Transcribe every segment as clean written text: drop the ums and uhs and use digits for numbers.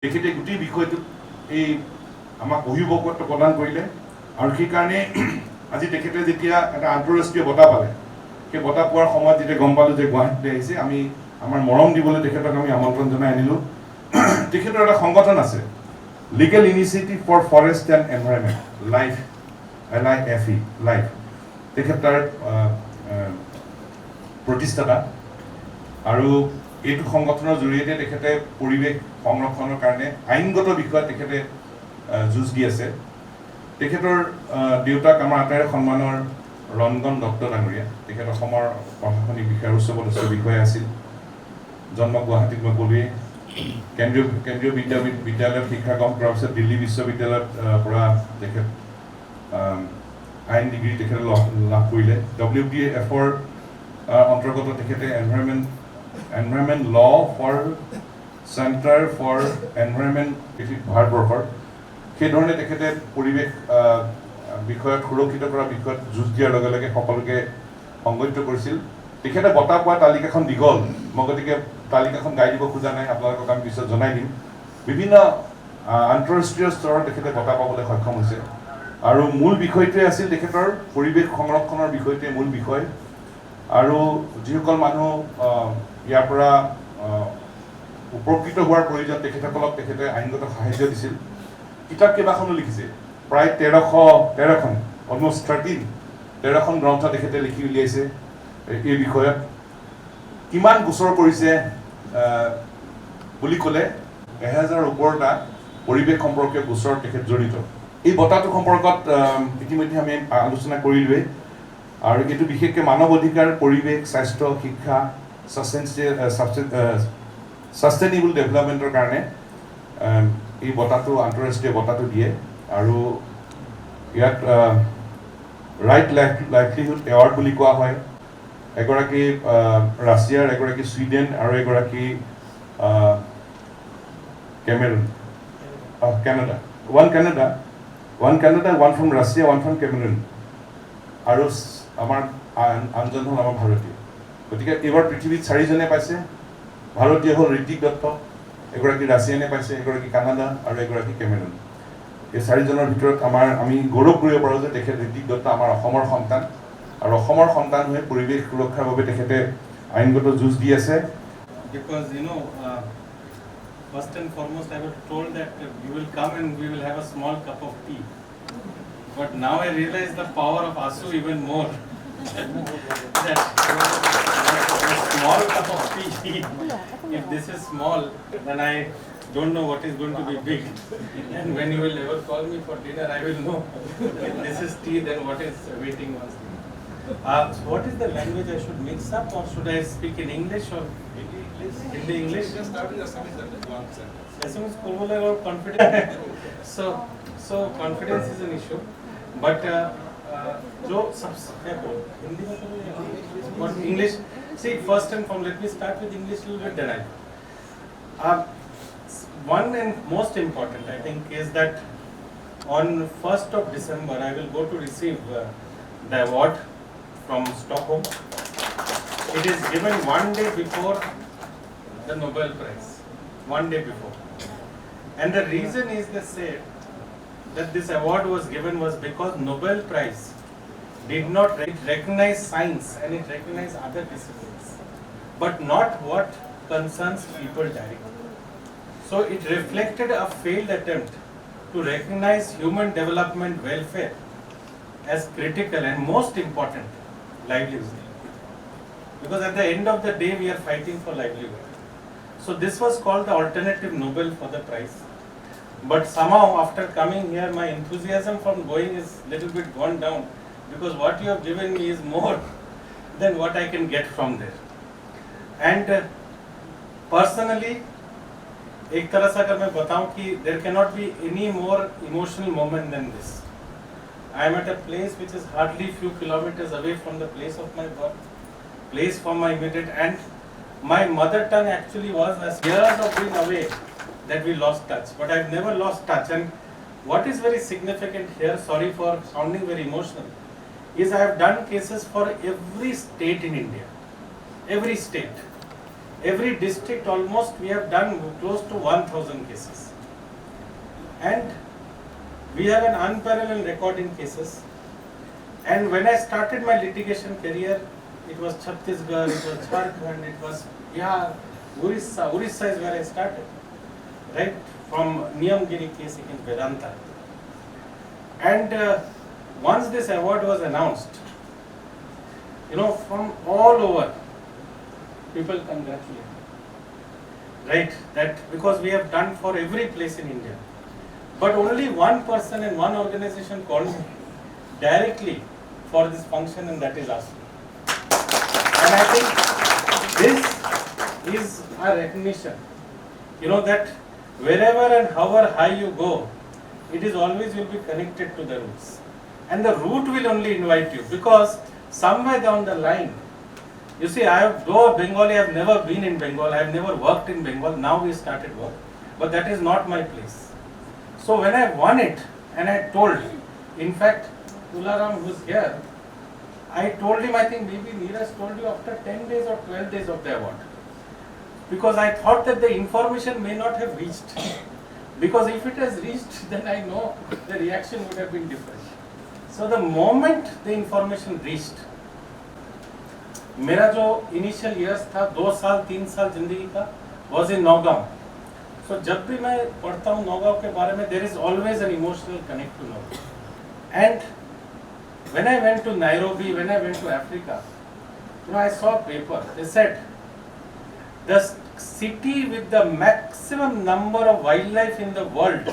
তেখেতে গোটেই বিষয়টোত এই আমাক অভিভাৱকত্ব প্ৰদান কৰিলে আৰু সেইকাৰণে আজি তেখেতে যেতিয়া এটা আন্তঃৰাষ্ট্ৰীয় বঁটা পালে সেই বঁটা পোৱাৰ সময়ত যেতিয়া গম পালোঁ যে গুৱাহাটীলৈ আহিছে আমি আমাৰ মৰম দিবলৈ তেখেতক আমি আমন্ত্ৰণ জনাই আনিলোঁ। তেখেতৰ এটা সংগঠন আছে legal initiative for forest and environment LIFE life তেখেত তাৰ প্ৰতিষ্ঠাতা আৰু এইটো সংগঠনৰ জৰিয়তে তেখেতে পৰিৱেশ সংৰক্ষণৰ কাৰণে আইনগত বিষয়ত তেখেতে যুঁজ দি আছে। তেখেতৰ দেউতাক আমাৰ আটাইৰে সন্মানৰ ৰঞ্জন দত্ত ডাঙৰীয়া, তেখেত অসমৰ প্ৰশাসনিক বিষয়াৰ উচ্চপদস্থ বিষয়া আছিল। জন্ম গুৱাহাটীত মই ক'লোৱেই। কেন্দ্ৰীয় বিদ্যালয়ত শিক্ষা গ্ৰহণ কৰাৰ পিছত দিল্লী বিশ্ববিদ্যালয়ত পৰা তেখেত আইন ডিগ্ৰী তেখেতে লাভ কৰিলে। WTFৰ অন্তৰ্গত তেখেতে environment law for centre for environment ভাৰতবৰ্ষৰ সেইধৰণে তেখেতে পৰিৱেশ বিষয়ত সুৰক্ষিত কৰা বিষয়ত যুঁজ দিয়াৰ লগে লগে সকলোকে সংগঠিত কৰিছিল। তেখেতে বঁটা পোৱা তালিকাখন দীঘল, মই গতিকে তালিকাখন গাই দিব খোজা নাই, আপোনালোকক আমি পিছত জনাই দিম। বিভিন্ন আন্তঃৰাষ্ট্ৰীয় স্তৰত তেখেতে বঁটা পাবলৈ সক্ষম হৈছে আৰু মূল বিষয়টোৱে আছিল তেখেতৰ পৰিৱেশ সংৰক্ষণৰ বিষয়টোৱে মূল বিষয়। আৰু যিসকল মানুহ ইয়াৰ পৰা উপকৃত হোৱাৰ প্ৰয়োজন তেখেতসকলক তেখেতে আইনগত সাহায্য দিছিল। কিতাপ কেইবাখনো লিখিছে, প্ৰায় 13খন অলমষ্ট 13খন গ্ৰন্থ তেখেতে লিখি উলিয়াইছে এই বিষয়ত। কিমান গোচৰ কৰিছে বুলি ক'লে 1000ৰ ওপৰটা পৰিৱেশ সম্পৰ্কীয় গোচৰ তেখেত জড়িত। এই বঁটাটো সম্পৰ্কত ইতিমধ্যে আমি আলোচনা কৰিলোৱেই আৰু এইটো বিশেষকৈ মানৱ অধিকাৰ, পৰিৱেশ, স্বাস্থ্য, শিক্ষা, ছাষ্টেইনেবল ডেভেলপমেণ্টৰ কাৰণে এই বঁটাটো আন্তঃৰাষ্ট্ৰীয় বঁটাটো দিয়ে আৰু ইয়াত ৰাইট লাইভলিহুড এৱাৰ্ড বুলি কোৱা হয়। এগৰাকী ৰাছিয়াৰ, এগৰাকী ছুইডেন আৰু এগৰাকী Canada, one from Russia, one from Cameron আৰু আমাৰ আনজন হ'ল আমাৰ ভাৰতীয়। গতিকে এইবাৰ পৃথিৱীত 4জনে পাইছে। ভাৰতীয় হ'ল ঋত্বিক দত্ত, এগৰাকী ৰাছিয়ানে পাইছে, এগৰাকী কানাডা আৰু এগৰাকী কেমেৰুন। এই 4জনৰ ভিতৰত আমি গৌৰৱ কৰিব পাৰোঁ যে তেখেত ঋত্বিক দত্ত আমাৰ অসমৰ সন্তান আৰু অসমৰ সন্তান হৈ পৰিৱেশ সুৰক্ষাৰ বাবে তেখেতে আইনগত যুঁজ দি আছে। Because first and foremost I was told that you will come and we will have a small cup of tea. But now I realize the power of ASU even more. That a small cup of tea, if this is small, then I don't know what is going to be big. And when you will ever call me for dinner, I will know if this is tea, then what is waiting on me. So what is the language I should mix up, or should I speak in English or Hindi English? Just start with Assamese and one sentence. Assamese बोला और confidence. So confidence is an issue, but जो सबसे क्या बोल हिंदी में what English? See, first and foremost, let me start with English a little bit then one and most important, I think, is that on 1st of December I will go to receive the award from Stockholm. It is given one day before the Nobel Prize, one day before. And the reason is they said that this award was given was because Nobel Prize did not recognize science and it recognized other disciplines, but not what concerns people directly. So it reflected a failed attempt to recognize human development welfare as critical and most important livelihood. Because at the end of the day we are fighting for livelihood. So this was called the alternative Nobel for the prize. But somehow after coming here my enthusiasm from going is little bit gone down, because what you have given me is more than what I can get from there. And personally, एक तरह से अगर मैं बताऊं कि there cannot be any more emotional moment than this. I am at a place which is hardly few kilometers away from the place of my birth, place from my immediate, and my mother tongue actually was as years of being away that we lost touch. But I've never lost touch. And what is very significant here, sorry for sounding very emotional, is I have done cases for every state in India, every state. Every district almost we have done close to 1000 cases. and we have an unparalleled record in cases. And when I started my litigation career, it was Chhattisgarh, it was Jharkhand, it was Bihar, Orissa. Orissa is where I started, right? From Niyamgiri case in Vedanta. And once this award was announced, from all over, people congratulate me, right? That because we have done for every place in India. But only one person and one organization called me directly for this function, and that is ASU. And I think this is a recognition, that wherever and however high you go, it is always will be connected to the roots. And the root will only invite you, because somewhere down the line, you see, though a Bengali, I have never been in Bengal, I have never worked in Bengal, now we started work, but that is not my place. So when I won it, and I told, in fact, Tularam who is here, I told him, I think maybe Neeraj told you after 10 days or 12 days of the award. Because I thought that the information may not have reached. Because if it has reached, then I know the reaction would have been different. So the moment the information reached, मेरा जो initial years था 2 साल 3 साल जिंदगी का was in Nagaon. So जब भी मैं पढ़ता हूँ नौगांव के बारे में, there is always an emotional connect to Nagaon. And when I went to Nairobi, when I went to Africa, I saw a paper. They said the city with the maximum number of wildlife in the world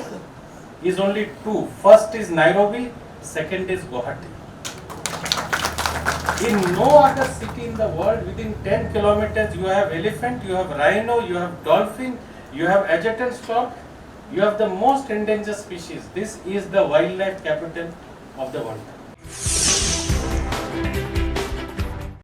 is only 2. First is Nairobi, second is Guwahati. In no other city in the world within 10 kilometers you have elephant, you have rhino, you have dolphin, you have adjutant stork, you have the most endangered species. This is the wildlife capital of the world.